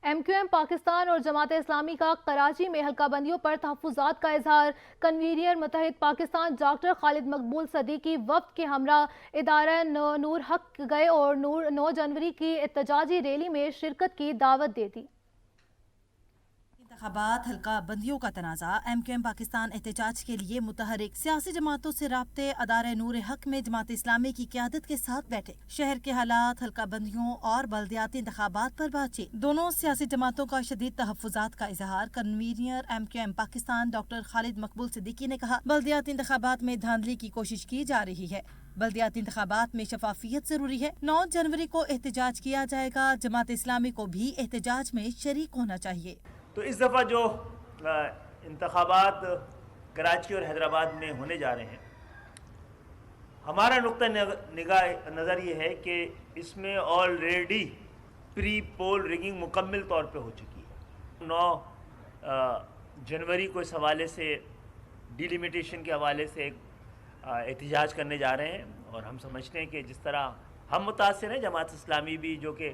M Q M Pakistan اور جماعت اسلامی کا کراچی میں حلقہ بندیوں پر تحفظات کا اظہار۔ کنوینر متحد پاکستان ڈاکٹر خالد مقبول صدیقی وفد کے ہمراہ ادارہ نور حق گئے اور 9 جنوری کی احتجاجی ریلی میں شرکت کی دعوت دے دی۔ انتخابات حلقہ بندیوں کا تنازع، ایم کیو ایم پاکستان احتجاج کے لیے متحرک، سیاسی جماعتوں سے رابطے، ادارہ نور حق میں جماعت اسلامی کی قیادت کے ساتھ بیٹھے، شہر کے حالات، حلقہ بندیوں اور بلدیاتی انتخابات پر بات چیت۔ دونوں سیاسی جماعتوں کا شدید تحفظات کا اظہار۔ Convener M Q M Pakistan doctor Khalid Maqbool Siddiqui نے کہا، بلدیاتی انتخابات میں دھاندلی کی کوشش کی جا رہی ہے، بلدیاتی انتخابات میں شفافیت ضروری ہے۔ 9 جنوری کو احتجاج کیا جائے گا، جماعت اسلامی کو بھی احتجاج میں شریک ہونا چاہیے۔ تو اس دفعہ جو انتخابات کراچی اور حیدرآباد میں ہونے جا رہے ہیں، ہمارا نقطہ نگاہ نظر یہ ہے کہ اس میں آلریڈی پری پول رگنگ مکمل طور پہ ہو چکی ہے۔ 9 جنوری کو اس حوالے سے ڈیلیمیٹیشن کے حوالے سے ایک احتجاج کرنے جا رہے ہیں، اور ہم سمجھتے ہیں کہ جس طرح ہم متاثر ہیں، جماعت اسلامی بھی، جو کہ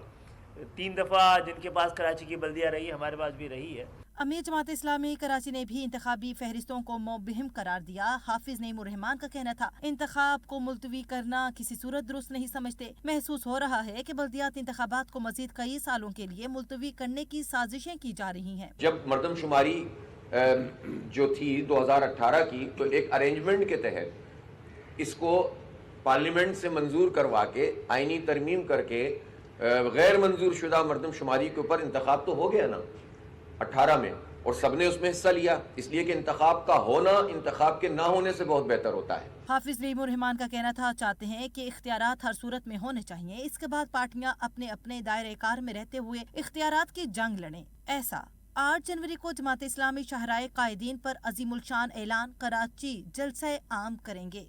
3 دفعہ جن کے پاس کراچی کی بلدیہ رہی، ہمارے پاس بھی رہی ہے۔ امیر جماعت اسلامی کراچی نے بھی انتخابی فہرستوں کو مبہم قرار دیا۔ حافظ نعیم الرحمان کا کہنا تھا، انتخاب کو ملتوی کرنا کسی صورت درست نہیں سمجھتے۔ محسوس ہو رہا ہے کہ بلدیاتی انتخابات کو مزید کئی سالوں کے لیے ملتوی کرنے کی سازشیں کی جا رہی ہیں۔ جب مردم شماری جو تھی 2018 کی، تو ایک ارینجمنٹ کے تحت اس کو پارلیمنٹ سے منظور کروا کے آئینی ترمیم کر کے غیر منظور شدہ مردم شماری کے اوپر انتخاب تو ہو گیا نا 18 میں، اور سب نے اس میں حصہ لیا، اس لیے کہ انتخاب کا ہونا انتخاب کے نہ ہونے سے بہت بہتر ہوتا ہے۔ حافظ نعیم الرحمان کا کہنا تھا، چاہتے ہیں کہ اختیارات ہر صورت میں ہونے چاہیے، اس کے بعد پارٹیاں اپنے اپنے دائرہ کار میں رہتے ہوئے اختیارات کی جنگ لڑیں۔ ایسا 8 جنوری کو جماعت اسلامی شاہراہ قائدین پر عظیم الشان اعلان، کراچی جلسہ عام کریں گے۔